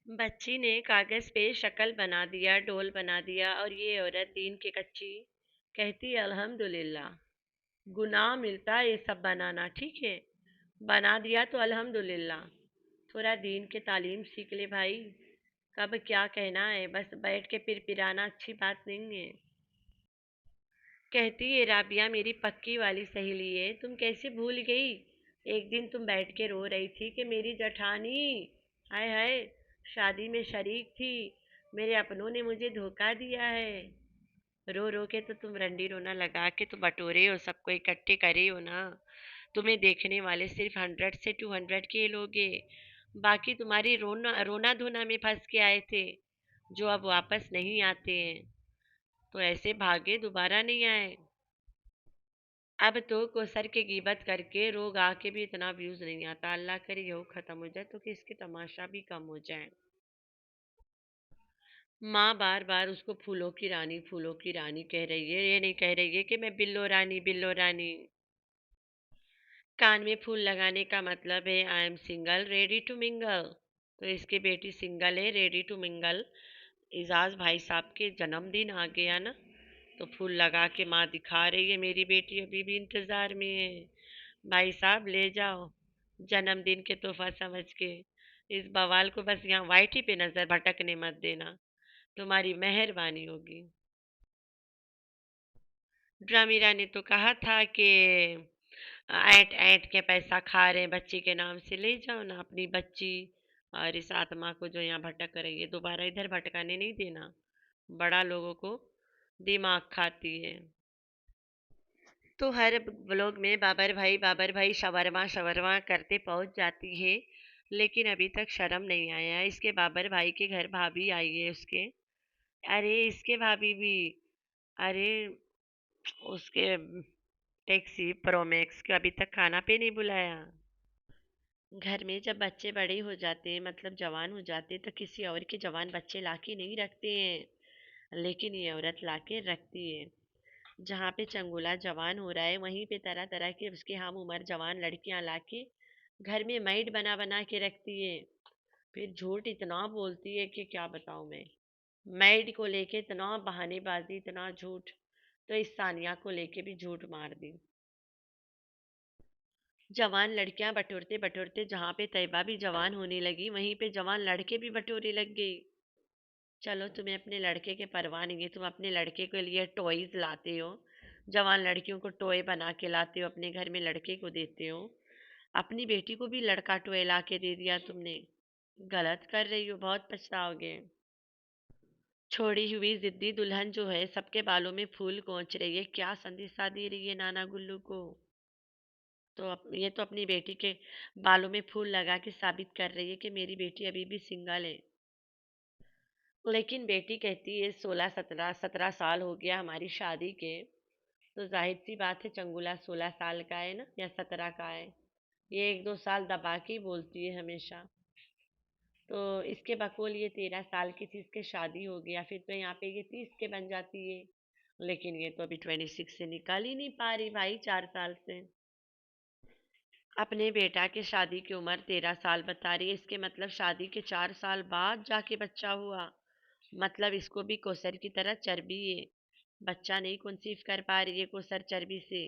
बच्ची ने कागज पे शक्ल बना दिया, डोल बना दिया, और ये औरत दीन की कच्ची कहती अल्हम्दुलिल्लाह। गुनाह मिलता है ये सब बनाना, ठीक है। बना दिया तो अल्हम्दुलिल्लाह। थोड़ा दीन के तालीम सीख ले भाई। कब क्या कहना है, बस बैठ के पिरपिराना अच्छी बात नहीं है। कहती है राबिया मेरी पक्की वाली सहेली है, तुम कैसे भूल गई। एक दिन तुम बैठ के रो रही थी कि मेरी जठानी, हाय हाय, शादी में शरीक थी, मेरे अपनों ने मुझे धोखा दिया है। रो रो के तो तुम रंडी रोना लगा के तो बटोरे हो, सबको इकट्ठे करे हो ना। तुम्हें देखने वाले सिर्फ 100 से 200 के लोग हैं। बाकी तुम्हारी रोना रोना धोना में फंस के आए थे, जो अब वापस नहीं आते हैं। तो ऐसे भागे दोबारा नहीं आए। अब तो कोसर के गीबत करके रोग आके भी इतना व्यूज नहीं आता। अल्लाह करे यहो खत्म हो जाए तो कि इसके तमाशा भी कम हो जाए। माँ बार बार उसको फूलों की रानी कह रही है, ये नहीं कह रही है कि मैं बिल्लो रानी बिल्लो रानी। कान में फूल लगाने का मतलब है I am single ready to mingle. तो इसकी बेटी सिंगल है, रेडी टू मिंगल। एजाज भाई साहब के जन्मदिन आ गया ना, तो फूल लगा के माँ दिखा रही है मेरी बेटी अभी भी इंतजार में है। भाई साहब ले जाओ जन्मदिन के तोहफा समझ के। इस बवाल को बस यहाँ वाइटी पे नजर भटकने मत देना, तुम्हारी मेहरबानी होगी। ड्रामीरा ने तो कहा था कि ऐंठ ऐंठ के पैसा खा रहे हैं बच्ची के नाम से, ले जाओ ना अपनी बच्ची और इस आत्मा को जो यहाँ भटक रही है, दोबारा इधर भटकाने नहीं देना। बड़ा लोगों को दिमाग खाती है। तो हर ब्लॉग में बाबर भाई शवरमा शवरमा करते पहुंच जाती है, लेकिन अभी तक शर्म नहीं आया है। इसके बाबर भाई के घर भाभी आई है उसके। अरे इसके भाभी भी, अरे उसके टैक्सी प्रोमैक्स के अभी तक खाना पे नहीं बुलाया। घर में जब बच्चे बड़े हो जाते हैं, मतलब जवान हो जाते हैं, तो किसी और के जवान बच्चे लाके नहीं रखते हैं, लेकिन ये औरत लाके रखती है। जहाँ पे चंगुला जवान हो रहा है, वहीं पे तरह तरह के उसके हम उम्र जवान लड़कियां लाके घर में मैड बना बना के रखती है। फिर झूठ इतना बोलती है कि क्या बताऊं मैं। मैड को लेके इतना बहानेबाजी, इतना झूठ। तो इस सानिया को लेके भी झूठ मार दी। जवान लड़कियां बटोरते बटोरते जहाँ पे तैयबा भी जवान होने लगी, वहीं पे जवान लड़के भी बटोरे लग गई। चलो तुम्हें अपने लड़के के परवाह नहीं है, तुम अपने लड़के के लिए टॉयज लाते हो, जवान लड़कियों को टॉय बना के लाते हो, अपने घर में लड़के को देते हो। अपनी बेटी को भी लड़का टॉय ला के दे दिया तुमने। गलत कर रही हो, बहुत पछताओगे। छोड़ी हुई जिद्दी दुल्हन जो है सबके बालों में फूल गोंच रही है, क्या संदेशा दे रही है नाना गुल्लू को। तो ये तो अपनी बेटी के बालों में फूल लगा के साबित कर रही है कि मेरी बेटी अभी भी सिंगल है। लेकिन बेटी कहती है 16 17 17 साल हो गया हमारी शादी के, तो जाहिर सी बात है चंगुला 16 साल का है ना, या 17 का है। ये 1 2 साल दबा के ही बोलती है हमेशा। तो इसके बकौल ये 13 साल की थी, इसके शादी हो गया, फिर तो यहाँ पे ये 30 के बन जाती है। लेकिन ये तो अभी 26 से निकाल ही नहीं पा रही भाई, 4 साल से। अपने बेटा के शादी की उम्र 13 साल बता रही है, इसके मतलब शादी के 4 साल बाद जाके बच्चा हुआ। मतलब इसको भी कोसर की तरह चर्बी है, बच्चा नहीं कंसीव कर पा रही है कोसर चर्बी से।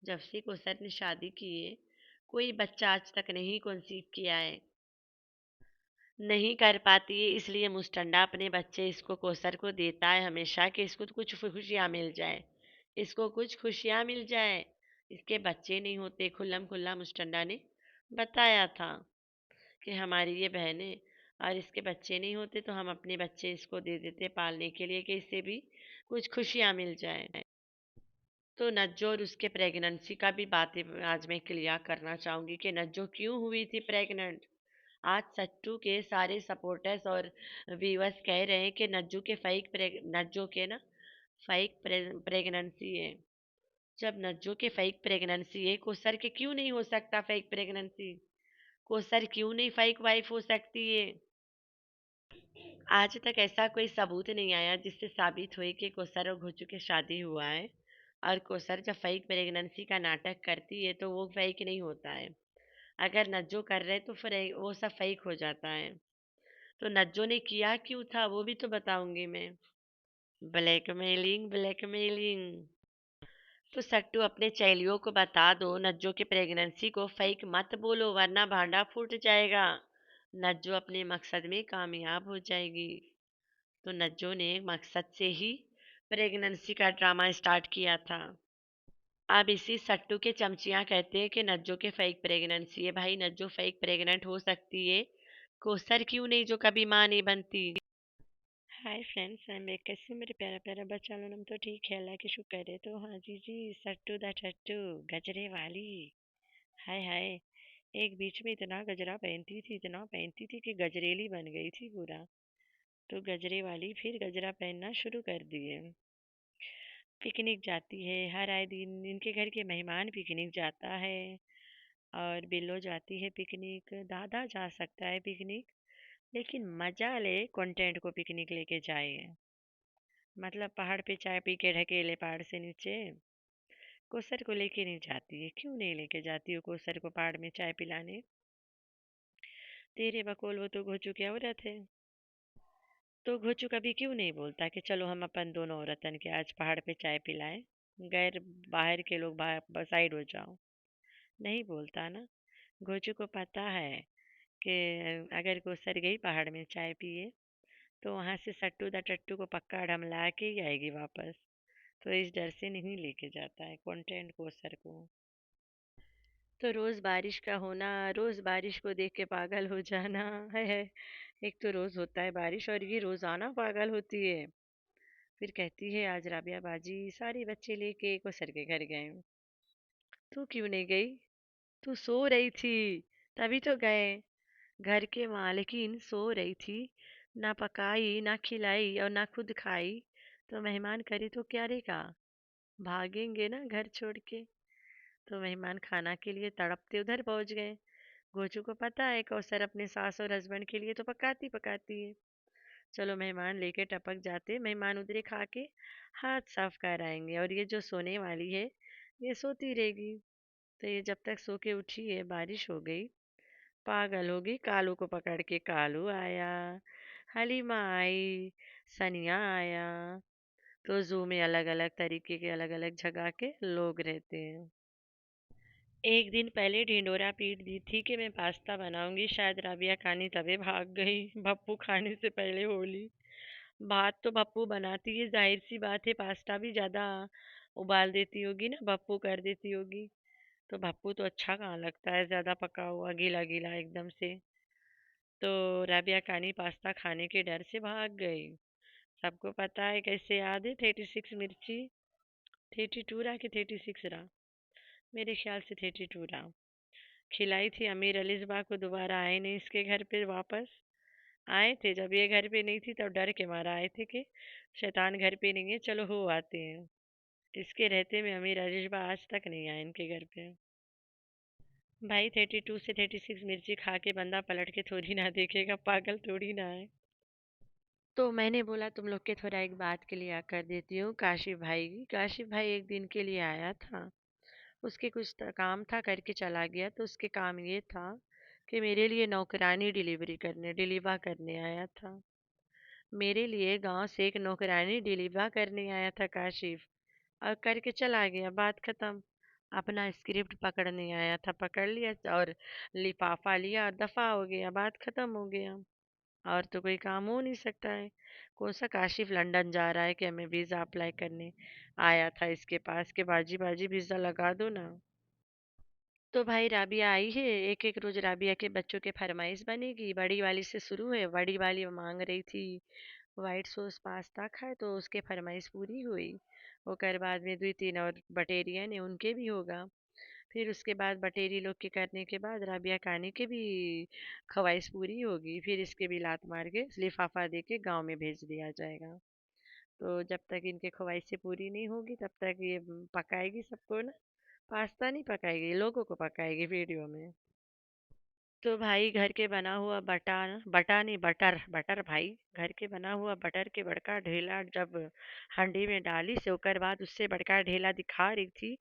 जब से कोसर ने शादी की है, कोई बच्चा आज तक नहीं कंसीव किया है। नहीं कर पाती है, इसलिए मुस्टंडा अपने बच्चे इसको कोसर को देता है हमेशा कि इसको तो कुछ खुशियाँ मिल जाए, इसको कुछ खुशियाँ मिल जाए। इसके बच्चे नहीं होते, खुल्लम खुल्ला मुस्टंडा ने बताया था कि हमारी ये बहन है और इसके बच्चे नहीं होते, तो हम अपने बच्चे इसको दे देते पालने के लिए कि इससे भी कुछ खुशियाँ मिल जाए। तो नज्जो और उसके प्रेगनेंसी का भी बातें आज मैं क्लियर करना चाहूँगी कि नज्जो क्यों हुई थी प्रेग्नेंट। आज सट्टू के सारे सपोर्टर्स और व्यूअर्स कह रहे हैं कि नज्जो के ना फेक प्रेगनेंसी है। जब नज्जो के फेक प्रेगनेंसी है, कोसर के क्यों नहीं हो सकता फेक प्रेगनेंसी। कोसर क्यों नहीं फेक वाइफ हो सकती है। आज तक ऐसा कोई सबूत नहीं आया जिससे साबित हुए कि कोसर और घुचू के शादी हुआ है। और कोसर जब फेक प्रेगनेंसी का नाटक करती है तो वो फेक नहीं होता है। अगर नज्जो कर रहे तो फिर वो सब फेक हो जाता है। तो नज्जो ने किया क्यों था वो भी तो बताऊंगी मैं। Blackmailing blackmailing. तो सट्टू अपने चेलियों को बता दो नज्जो की प्रेगनेंसी को फेक मत बोलो वरना भांडा फूट जाएगा। नज्जो अपने मकसद में कामयाब हो जाएगी। तो नज्जो ने मकसद से ही प्रेगनेंसी का ड्रामा स्टार्ट किया था। अब इसी सट्टू के चमचियां कहते हैं कि नज्जो के फेक प्रेगनेंसी है। भाई नज्जो फेक प्रेग्नेंट हो सकती है, कोसर क्यों नहीं जो कभी माँ नहीं बनती। Hi friends, I am back. कैसे हो मेरे प्यारा प्यारा बच्चा लोग? हम तो ठीक है, अल्लाह की शुक्र है। तो हाँ जी जी, सट्टू दा टट्टू, गजरे वाली। हाय हाय। एक बीच में इतना गजरा पहनती थी, इतना पहनती थी कि गजरेली बन गई थी पूरा। तो गजरे वाली फिर गजरा पहनना शुरू कर दिए। पिकनिक जाती है हर आए दिन, इनके घर के मेहमान पिकनिक जाता है। और बिल्लो जाती है पिकनिक, दादा जा सकता है पिकनिक, लेकिन मजा ले कंटेंट को पिकनिक लेके जाए। मतलब पहाड़ पे चाय पी के ढकेले पहाड़ से नीचे। कोसर को लेके नहीं जाती है, क्यों नहीं लेके जाती हो कोसर को पहाड़ में चाय पिलाने? तेरे बकोल, वो तो घोचू की औरत है। तो घोचू कभी क्यों नहीं बोलता कि चलो हम अपन दोनों औरतन के आज पहाड़ पे चाय पिलाएं, गैर बाहर के लोग बाहर साइड हो जाओ? नहीं बोलता ना। घोचू को पता है कि अगर कोसर गई पहाड़ में चाय पिए तो वहां से सट्टू दा टट्टू को पक्का ढमला के ही आएगी वापस। तो इस डर से नहीं लेके जाता है कंटेंट कोसर को। तो रोज बारिश का होना, रोज बारिश को देख के पागल हो जाना है। एक तो रोज होता है बारिश और ये रोजाना पागल होती है। फिर कहती है आज राबिया बाजी सारे बच्चे लेके कोसर के घर गए। तू क्यों नहीं गई? तू सो रही थी, तभी तो गए। घर के मालकिन सो रही थी, ना पकाई ना खिलाई और ना खुद खाई, तो मेहमान करे तो क्या रहेगा? भागेंगे ना घर छोड़ के। तो मेहमान खाना के लिए तड़पते उधर पहुंच गए। गोचू को पता है कौसर अपने सास और हस्बैंड के लिए तो पकाती पकाती है। चलो मेहमान लेके टपक जाते, मेहमान उधरे खा के हाथ साफ कर आएंगे और ये जो सोने वाली है ये सोती रहेगी। तो ये जब तक सो के उठी है बारिश हो गई, पागल हो गई। कालू को पकड़ के कालू आया, हलीमा आई, सनिया आया। तो जू में अलग अलग तरीके के अलग अलग जगह के लोग रहते हैं। एक दिन पहले ढिंडोरा पीट दी थी कि मैं पास्ता बनाऊंगी, शायद राबिया खानी तबे भाग गई। भप्पू खाने से पहले होली। भात तो भप्पू बनाती है, जाहिर सी बात है पास्ता भी ज्यादा उबाल देती होगी ना, भप्पू कर देती होगी। तो भप्पू तो अच्छा कहाँ लगता है ज्यादा पका हुआ गीला गीला एकदम से। तो राबिया खानी पास्ता खाने के डर से भाग गई। सबको पता है कैसे याद है, 36 मिर्ची। 32 रहा कि 36 रहा? मेरे ख्याल से 32 रहा। खिलाई थी अमीर अलीजबा को, दोबारा आए नहीं इसके घर पे वापस। आए थे जब ये घर पे नहीं थी तब डर के मारा आए थे कि शैतान घर पे नहीं है, चलो हो आते हैं। इसके रहते में अमीर अलीजबा आज तक नहीं आए इनके घर पे। भाई 32 से 36 मिर्ची खा के बंदा पलट के थोड़ी ना देखेगा, पागल थोड़ी ना है। तो मैंने बोला तुम लोग के थोड़ा एक बात के लिए कर देती हूँ काशिफ भाई की। काशिफ भाई एक दिन के लिए आया था, उसके कुछ काम था करके चला गया। तो उसके काम ये था कि मेरे लिए नौकरानी डिलीवर करने आया था। मेरे लिए गांव से एक नौकरानी डिलीवर करने आया था काशिफ, और करके चला गया, बात खत्म। अपना स्क्रिप्ट पकड़ने आया था, पकड़ लिया और लिफाफा लिया और दफा हो गया, बात खत्म हो गया। और तो कोई काम हो नहीं सकता है। कौन सा काशिफ लंदन जा रहा है कि हमें वीज़ा अप्लाई करने आया था इसके पास के बाजी बाजी वीज़ा लगा दो ना। तो भाई राबिया आई है, एक एक रोज राबिया के बच्चों के फरमाइश बनेगी। बड़ी वाली से शुरू है, बड़ी वाली मांग रही थी वाइट सॉस पास्ता खाए, तो उसके फरमाइश पूरी हुई। ओकर बाद में दुई तीन और बटेरियन है उनके भी होगा। फिर उसके बाद बटेरी लोग के करने के बाद राबिया खाने के भी ख्वाहिश पूरी होगी। फिर इसके भी लात मार के लिफाफा दे के गाँव में भेज दिया जाएगा। तो जब तक इनके ख्वाहिशें पूरी नहीं होगी तब तक ये पकाएगी सबको ना। पास्ता नहीं पकाएगी, लोगों को पकाएगी वीडियो में। तो भाई घर के बना हुआ बटर, बटा नहीं बटर, बटर भाई, घर के बना हुआ बटर के बड़का ढेला जब हांडी में डाली से ओकर बाद उससे बड़का ढेला दिखा रही थी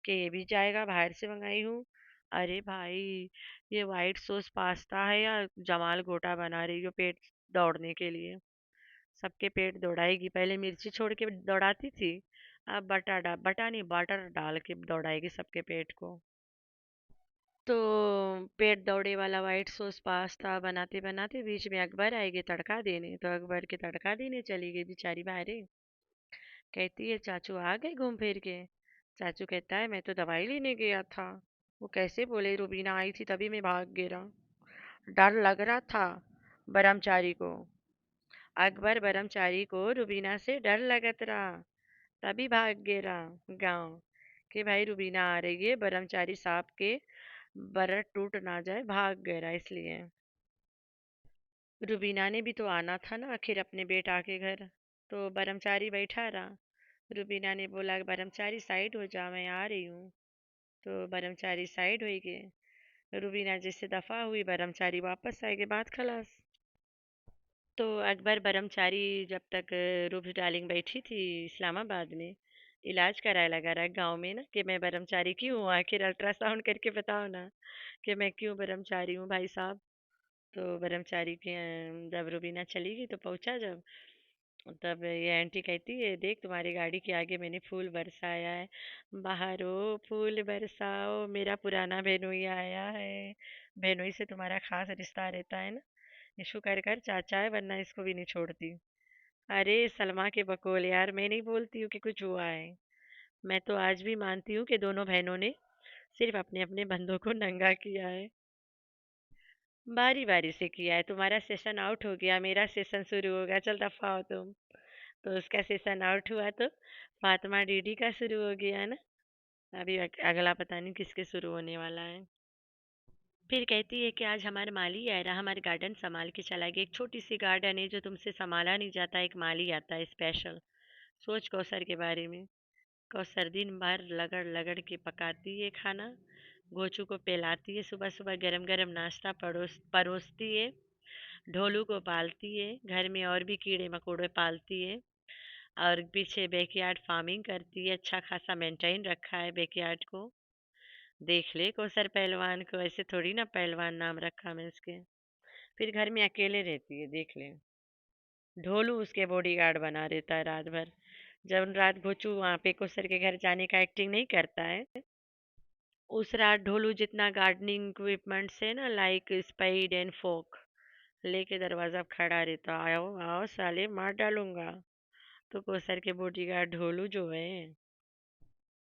कि ये भी जाएगा, बाहर से मंगाई हूँ। अरे भाई, ये व्हाइट सॉस पास्ता है या जमाल गोटा बना रही हो पेट दौड़ने के लिए? सबके पेट दौड़ाएगी। पहले मिर्ची छोड़ के दौड़ाती थी, अब बटा नहीं बटर डाल के दौड़ाएगी सबके पेट को। तो पेट दौड़े वाला व्हाइट सॉस पास्ता बनाते बनाते बीच में अकबर आएगी तड़का देने, तो अकबर के तड़का देने चली गई बेचारी बाहरे। कहती है चाचू आ गए घूम फिर के? चाचू कहता है मैं तो दवाई लेने गया था। वो कैसे बोले, रुबीना आई थी तभी मैं भाग गिरा। डर लग रहा था ब्रह्मचारी को। अकबर ब्रह्मचारी को रुबीना से डर लगत रहा, तभी भाग गिरा गांव। कि भाई रुबीना आ रही है, ब्रह्मचारी साहब के बरत टूट ना जाए, भाग गया इसलिए। रुबीना ने भी तो आना था ना आखिर अपने बेटा के घर, तो ब्रह्मचारी बैठा रहा। रुबीना ने बोला ब्रह्मचारी साइड हो जा, मैं आ रही हूँ। तो ब्रह्मचारी साइड हो गए। रुबीना जैसे दफा हुई, ब्रह्मचारी वापस आएगी, बात खलास। तो अकबर ब्रह्मचारी जब तक रूप डार्लिंग बैठी थी इस्लामाबाद में, इलाज कराए लगा रहा गांव में ना कि मैं ब्रह्मचारी क्यों हूँ, आखिर अल्ट्रासाउंड करके बताओ ना कि मैं क्यों ब्रह्मचारी हूँ भाई साहब। तो ब्रह्मचारी के जब रुबीना चली गई तो पहुंचा जब, तब ये आंटी कहती है देख तुम्हारी गाड़ी के आगे मैंने फूल बरसाया है, बाहर हो फूल बरसाओ, मेरा पुराना बेनोई आया है। बेनोई से तुम्हारा खास रिश्ता रहता है ना, इशू कर कर चाचा है वरना इसको भी नहीं छोड़ती। अरे सलमा के बकौल यार, मैं नहीं बोलती हूँ कि कुछ हुआ है। मैं तो आज भी मानती हूँ कि दोनों बहनों ने सिर्फ अपने अपने बंधों को नंगा किया है। बारी बारी से किया है, तुम्हारा सेशन आउट हो गया, मेरा सेशन शुरू होगा, चल दफा हो तुम। तो उसका सेशन आउट हुआ तो फातिमा डीडी का शुरू हो गया ना। अभी अगला पता नहीं किसके शुरू होने वाला है। फिर कहती है कि आज हमारा माली आया रहा, हमारे गार्डन संभाल के चला गया। एक छोटी सी गार्डन है जो तुमसे संभाला नहीं जाता, एक माली आता है स्पेशल। सोच कौसर के बारे में। कौसर दिन भर लगड़ लगड़ के पकाती है खाना, गोचू को पिलाती है, सुबह सुबह गरम गरम नाश्ता परोसती है, ढोलू को पालती है, घर में और भी कीड़े मकोड़े पालती है, और पीछे बैकयार्ड फार्मिंग करती है, अच्छा खासा मेंटेन रखा है बैकयार्ड को। देख ले कौसर पहलवान को, ऐसे थोड़ी ना पहलवान नाम रखा मैं उसके। फिर घर में अकेले रहती है, देख ले। ढोलू उसके बॉडीगार्ड बना रहता है रात भर। जब रात घोचू वहाँ पे कौसर के घर जाने का एक्टिंग नहीं करता है, उस रात ढोलू जितना गार्डनिंग इक्विपमेंट से ना, लाइक स्पेड एंड फोक, लेके दरवाजा पे खड़ा रहता, आओ आओ साले मार डालूंगा। तो कौसर के बॉडीगार्ड ढोलू जो है,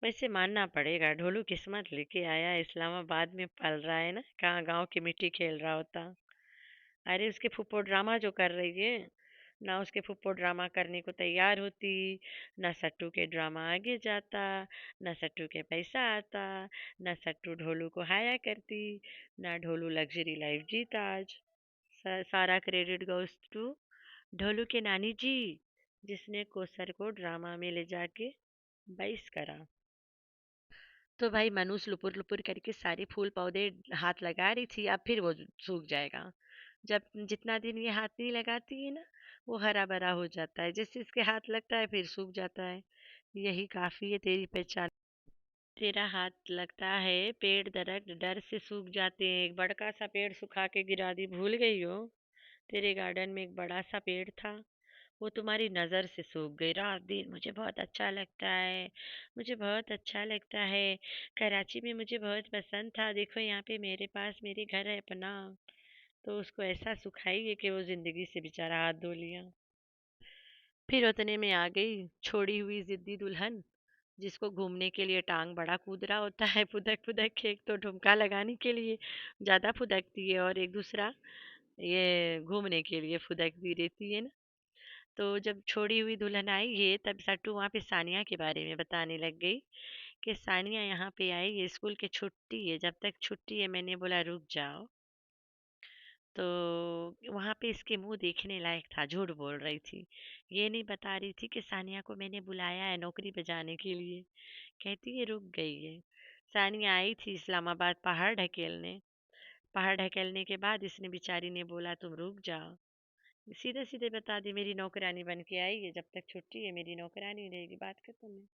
वैसे मानना पड़ेगा ढोलू किस्मत लेके आया है, इस्लामाबाद में पल रहा है ना, कहाँ गांव की मिट्टी खेल रहा होता। अरे उसके फुप्पो ड्रामा जो कर रही है ना, उसके फुप्पो ड्रामा करने को तैयार होती, ना सट्टू के ड्रामा आगे जाता, ना सट्टू के पैसा आता, ना सट्टू ढोलू को हाया करती, ना ढोलू लग्जरी लाइफ जीता आज। सारा क्रेडिट गोes टू ढोलू के नानी जी, जिसने कोसर को ड्रामा में ले जाके बाइस करा। तो भाई मनुष लुपुर लुपुर करके सारे फूल पौधे हाथ लगा रही थी, अब फिर वो सूख जाएगा। जब जितना दिन ये हाथ नहीं लगाती है ना, वो हरा भरा हो जाता है, जैसे इसके हाथ लगता है फिर सूख जाता है। यही काफी है तेरी पहचान। तेरा हाथ लगता है पेड़ दरख्त डर से सूख जाते हैं, एक बड़का सा पेड़ सुखा के गिरा दी, भूल गई हो? तेरे गार्डन में एक बड़ा सा पेड़ था, वो तुम्हारी नज़र से सूख गई। रात दिन मुझे बहुत अच्छा लगता है, मुझे बहुत अच्छा लगता है, कराची में मुझे बहुत पसंद था, देखो यहाँ पे मेरे पास मेरे घर है अपना। तो उसको ऐसा सुखाई है कि वो जिंदगी से बेचारा हाथ धो लिया। फिर उतने में आ गई छोड़ी हुई जिद्दी दुल्हन, जिसको घूमने के लिए टांग बड़ा कूद रहा होता है, फुदक फुदक के, एक तो ठुमका लगाने के लिए ज्यादा फुदकती है, और एक दूसरा ये घूमने के लिए फुदकती रहती है ना। तो जब छोड़ी हुई दुल्हन आई है, तब सट्टू वहाँ पे सानिया के बारे में बताने लग गई कि सानिया यहाँ पे आई है, स्कूल की छुट्टी है, जब तक छुट्टी है, मैंने बोला रुक जाओ। तो वहाँ पे इसके मुंह देखने लायक था, झूठ बोल रही थी। ये नहीं बता रही थी कि सानिया को मैंने बुलाया है नौकरी पे जाने के लिए। कहती है रुक गई है। सानिया आई थी इस्लामाबाद पहाड़ ढकेलने। पहाड़ ढकेलने के बाद इसने बेचारी ने बोला तुम रुक जाओ। सीधे सीधे बता दी मेरी नौकरानी बन के आई है, जब तक छुट्टी है मेरी नौकरानी रहेगी, बात खत्म है।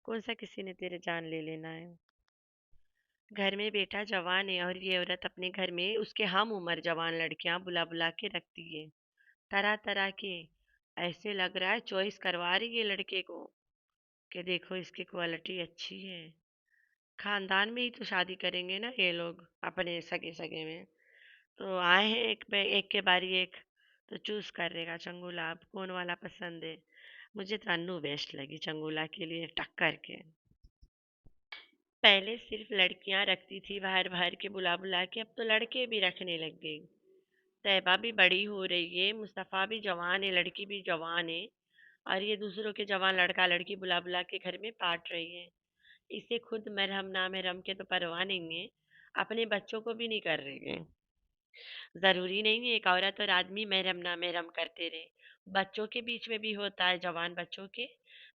कौन सा किसी ने तेरे जान ले लेना है? घर में बेटा जवान है और ये औरत अपने घर में उसके हम उम्र जवान लड़कियां बुला बुला के रखती है, तरह तरह के। ऐसे लग रहा है चॉइस करवा रही है लड़के को कि देखो इसकी क्वालिटी अच्छी है। खानदान में ही तो शादी करेंगे ना ये लोग, अपने सगे सगे में। तो आए हैं एक के बारी एक, तो चूज करेगा चंगुला अब कौन वाला पसंद है। मुझे तो अन्नू बेस्ट लगी चंगुला के लिए टक्कर के। पहले सिर्फ लड़कियां रखती थी बाहर बाहर के बुला बुला के, अब तो लड़के भी रखने लग गई। तैयबा भी बड़ी हो रही है, मुस्तफ़ा भी जवान है, लड़की भी जवान है। और ये दूसरों के जवान लड़का लड़की बुला बुला के घर में पाट रही है। इसे खुद मरहम ना मरहम के तो परवाह नहीं है, अपने बच्चों को भी नहीं कर रही है। जरूरी नहीं है एक औरत और आदमी महरम ना महरम करते रहे। बच्चों के बीच में भी होता है, जवान बच्चों के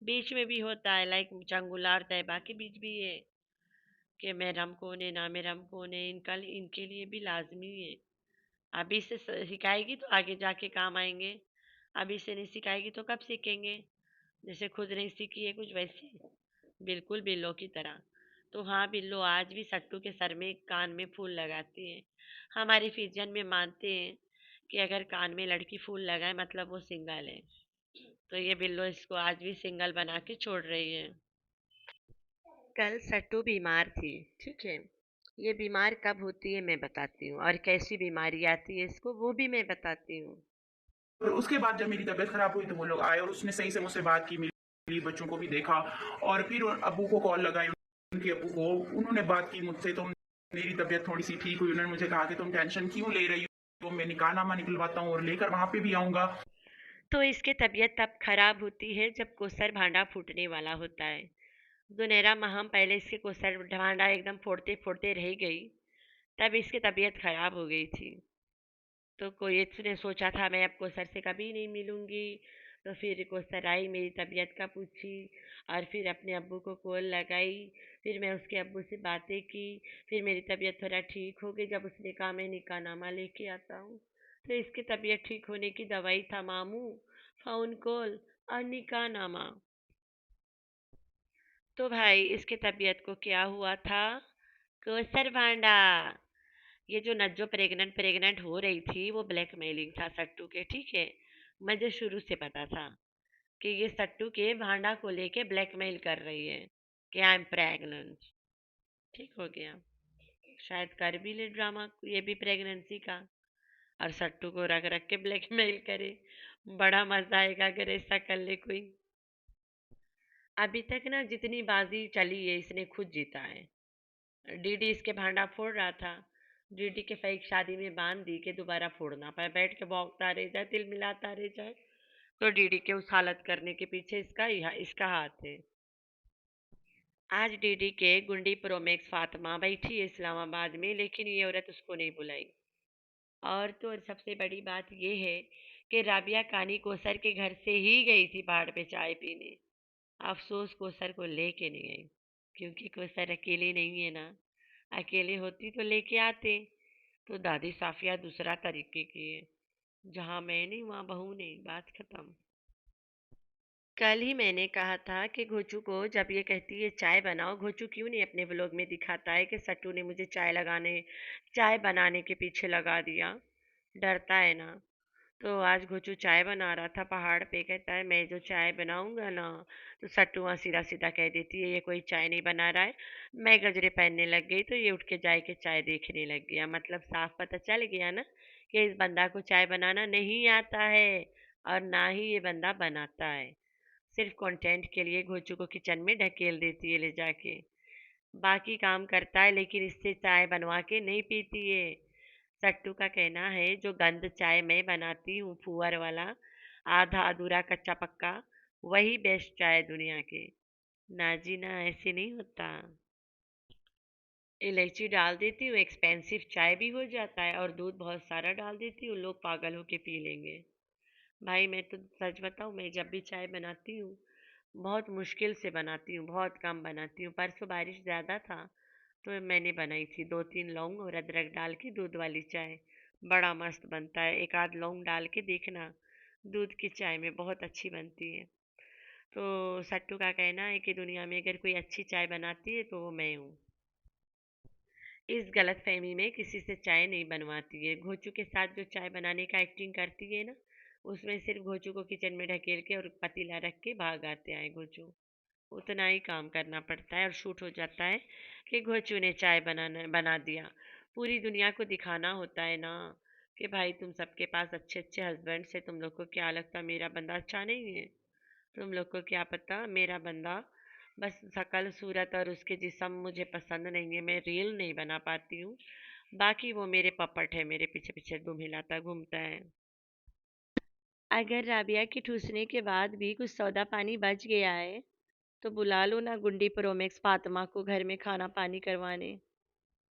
बीच में भी होता है, लाइक चंगुला और तैयबा के बीच भी है कि महरम कौन है ना महरम कौन है, इनका इनके लिए भी लाजमी है। अभी से सिखाएगी तो आगे जाके काम आएंगे, अभी से नहीं सिखाएगी तो कब सीखेंगे। जैसे खुद नहीं सीखी है कुछ वैसे, बिल्कुल बिल्लो की तरह। तो हाँ, बिल्लो आज भी सट्टू के सर में कान में फूल लगाती है। हमारे फिजियन में मानते हैं कि अगर कान में लड़की फूल लगाए मतलब वो सिंगल है। तो ये बिल्लो इसको आज भी सिंगल बना के छोड़ रही है। कल सट्टू बीमार थी, ठीक है। ये बीमार कब होती है मैं बताती हूँ, और कैसी बीमारी आती है इसको वो भी मैं बताती हूँ। और उसके बाद जब मेरी तबीयत खराब हुई तो वो लोग आए और उसने सही से मुझसे बात की, मेरी बच्चों को भी देखा। और फिर अबू को कॉल लगाई, उनके अबू को, उन्होंने बात की मुझसे। तो मेरी तबीयत थोड़ी सी ठीक हुई। उन्होंने मुझे कहा कि तुम टेंशन क्यों ले रही हो, मैं निकाहनामा निकलवाता हूँ और लेकर वहां पे भी आऊंगा। तो इसकी तबीयत तब खराब होती है जब कोसर भांडा फूटने वाला होता है। दुनेरा माहम पहले इसके कोसर भांडा एकदम फोड़ते फोड़ते रह गई, तब इसकी तबीयत खराब हो गई थी। तो कोई इसने सोचा था मैं अब कोसर से कभी नहीं मिलूंगी। तो फिर कोसर आई, मेरी तबीयत का पूछी, और फिर अपने अब्बू को कॉल लगाई। फिर मैं उसके अब्बू से बातें की। फिर मेरी तबीयत थोड़ा ठीक हो गई जब उसने कहा मैं निकाहनामा लेके आता हूँ। तो इसकी तबीयत ठीक होने की दवाई था मामू, फोन कॉल और निकाहनामा। तो भाई इसके तबीयत को क्या हुआ था? कोसर भांडा। ये जो नज्जो प्रेग्नेंट प्रेग्नेंट हो रही थी वो ब्लैकमेलिंग था सट्टू के, ठीक है। मुझे शुरू से पता था कि ये सट्टू के भांडा को लेके ब्लैकमेल कर रही है कि आई एम प्रेग्नेंट। ठीक हो गया, शायद कर भी ले ड्रामा ये भी प्रेगनेंसी का, और सट्टू को रख रख के ब्लैकमेल करे। बड़ा मजा आएगा अगर ऐसा कर ले कोई। अभी तक ना जितनी बाजी चली है इसने खुद जीता है। डीडी इसके भांडा फोड़ रहा था, डीडी के फेक शादी में बांध दी के दोबारा फोड़ ना पाए, बैठ के भौंकता रह जाए, तिल मिलाता रह जाए। तो डीडी के उस हालत करने के पीछे इसका हाथ है। आज डीडी के गुंडी प्रोमेक्स फातिमा बैठी है इस्लामाबाद में, लेकिन ये औरत उसको नहीं बुलाई। और तो और सबसे बड़ी बात ये है कि राबिया कानी कोसर के घर से ही गई थी पहाड़ पे चाय पीने। अफसोस कोसर को लेके नहीं आई, क्योंकि कोसर अकेली नहीं है ना। अकेले होती तो लेके आते। तो दादी साफिया दूसरा तरीके की है, जहाँ मैं नहीं वहाँ बहू नहीं, बात खत्म। कल ही मैंने कहा था कि घोचू को जब ये कहती है चाय बनाओ, घोचू क्यों नहीं अपने व्लॉग में दिखाता है कि सट्टू ने मुझे चाय बनाने के पीछे लगा दिया। डरता है ना। तो आज घोचू चाय बना रहा था पहाड़ पे, कहता है मैं जो चाय बनाऊंगा ना, तो सट्टू वहाँ सीधा सीधा कह देती है ये कोई चाय नहीं बना रहा है। मैं गजरे पहनने लग गई तो ये उठ के जाए के चाय देखने लग गया। मतलब साफ पता चल गया ना कि इस बंदा को चाय बनाना नहीं आता है, और ना ही ये बंदा बनाता है। सिर्फ कंटेंट के लिए घोचू को किचन में ढकेल देती है ले जाके। बाकी काम करता है लेकिन इससे चाय बनवा के नहीं पीती है। सट्टू का कहना है जो गंद चाय मैं बनाती हूँ फूअर वाला, आधा अधूरा कच्चा पक्का, वही बेस्ट चाय दुनिया के। ना जी ना, ऐसे नहीं होता। इलायची डाल देती हूँ, एक्सपेंसिव चाय भी हो जाता है, और दूध बहुत सारा डाल देती हूँ, लोग पागल होके पी लेंगे। भाई मैं तो सच बताऊँ, मैं जब भी चाय बनाती हूँ बहुत मुश्किल से बनाती हूँ, बहुत कम बनाती हूँ। परसों बारिश ज़्यादा था तो मैंने बनाई थी 2-3 लौंग और अदरक डाल के दूध वाली चाय। बड़ा मस्त बनता है, एक आध लौंग डाल के देखना, दूध की चाय में बहुत अच्छी बनती है। तो सट्टू का कहना है कि दुनिया में अगर कोई अच्छी चाय बनाती है तो वो मैं हूँ। इस गलतफहमी में किसी से चाय नहीं बनवाती है। घोचू के साथ जो चाय बनाने का एक्टिंग करती है ना, उसमें सिर्फ घोचू को किचन में ढकेल के और पतीला रख के भाग आते हैं घोचू। उतना ही काम करना पड़ता है और शूट हो जाता है कि घोचू ने चाय बना दिया। पूरी दुनिया को दिखाना होता है ना कि भाई तुम सबके पास अच्छे अच्छे हस्बैंड से, तुम लोग को क्या लगता मेरा बंदा अच्छा नहीं है? तुम लोग को क्या पता मेरा बंदा बस शकल सूरत और उसके जिस्म मुझे पसंद नहीं है, मैं रील नहीं बना पाती हूँ। बाकी वो मेरे पपट है, मेरे पीछे पीछे दुम हिलाता घूमता है। अगर राबिया के ठूसने के बाद भी कुछ सौदा पानी बच गया है तो बुला लो ना गुंडी प्रोमेक्स फातिमा को घर में खाना पानी करवाने।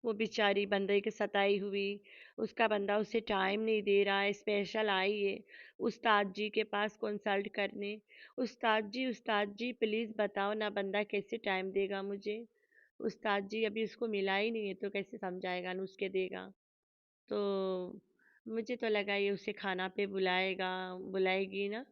वो बेचारी बंदे के सताई हुई, उसका बंदा उसे टाइम नहीं दे रहा है, स्पेशल आई है उस्ताद जी के पास कंसल्ट करने। उस्ताद जी प्लीज़ बताओ ना बंदा कैसे टाइम देगा मुझे। उस्ताद जी अभी उसको मिला ही नहीं है तो कैसे समझाएगा नुस्खे देगा। तो मुझे तो लगा ये उसे खाना पे बुलाएगी ना।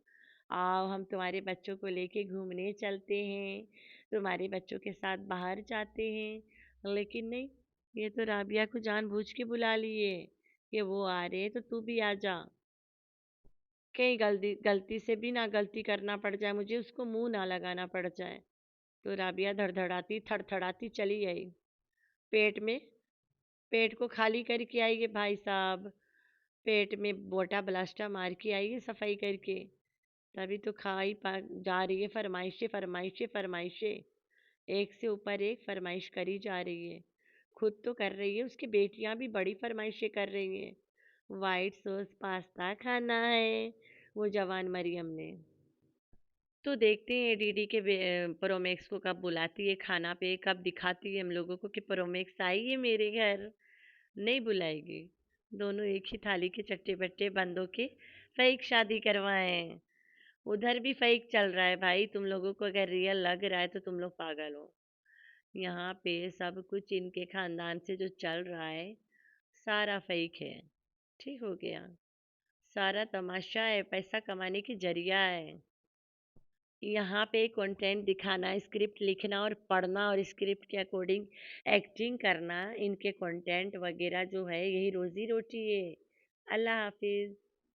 आओ हम तुम्हारे बच्चों को लेके घूमने चलते हैं, तुम्हारे बच्चों के साथ बाहर जाते हैं। लेकिन नहीं, ये तो राबिया को जानबूझ के बुला लिए कि वो आ रहे हैं तो तू भी आ जा। कहीं गलती गलती से भी ना गलती करना पड़ जाए, मुझे उसको मुंह ना लगाना पड़ जाए। तो राबिया धड़धड़ाती थड़थड़ाती चली आई। पेट में पेट को खाली करके आई है भाई साहब। पेट में बोटा ब्लास्टा मार के आई है सफाई करके। तभी तो जा रही है फरमाइशें फरमाइशें फरमाइशें। एक से ऊपर एक फरमाइश करी जा रही है। खुद तो कर रही है, उसकी बेटियां भी बड़ी फरमाइशें कर रही हैं। वाइट सॉस पास्ता खाना है, वो जवान मरियम ने। तो देखते हैं डीडी के प्रोमैक्स को कब बुलाती है खाना पे, कब दिखाती है हम लोगों को कि प्रोमैक्स आई है मेरे घर। नहीं बुलाएगी। दोनों एक ही थाली के चट्टे बट्टे बंदों के फेक शादी करवाएं। उधर भी फेक चल रहा है भाई, तुम लोगों को अगर रियल लग रहा है तो तुम लोग पागल हो। यहाँ पे सब कुछ इनके खानदान से जो चल रहा है सारा फेक है। ठीक हो गया। सारा तमाशा है, पैसा कमाने की जरिया है। यहाँ पे कंटेंट दिखाना, स्क्रिप्ट लिखना और पढ़ना और स्क्रिप्ट के अकॉर्डिंग एक्टिंग करना, इनके कंटेंट वगैरह जो है यही रोजी रोटी है। अल्लाह हाफिज।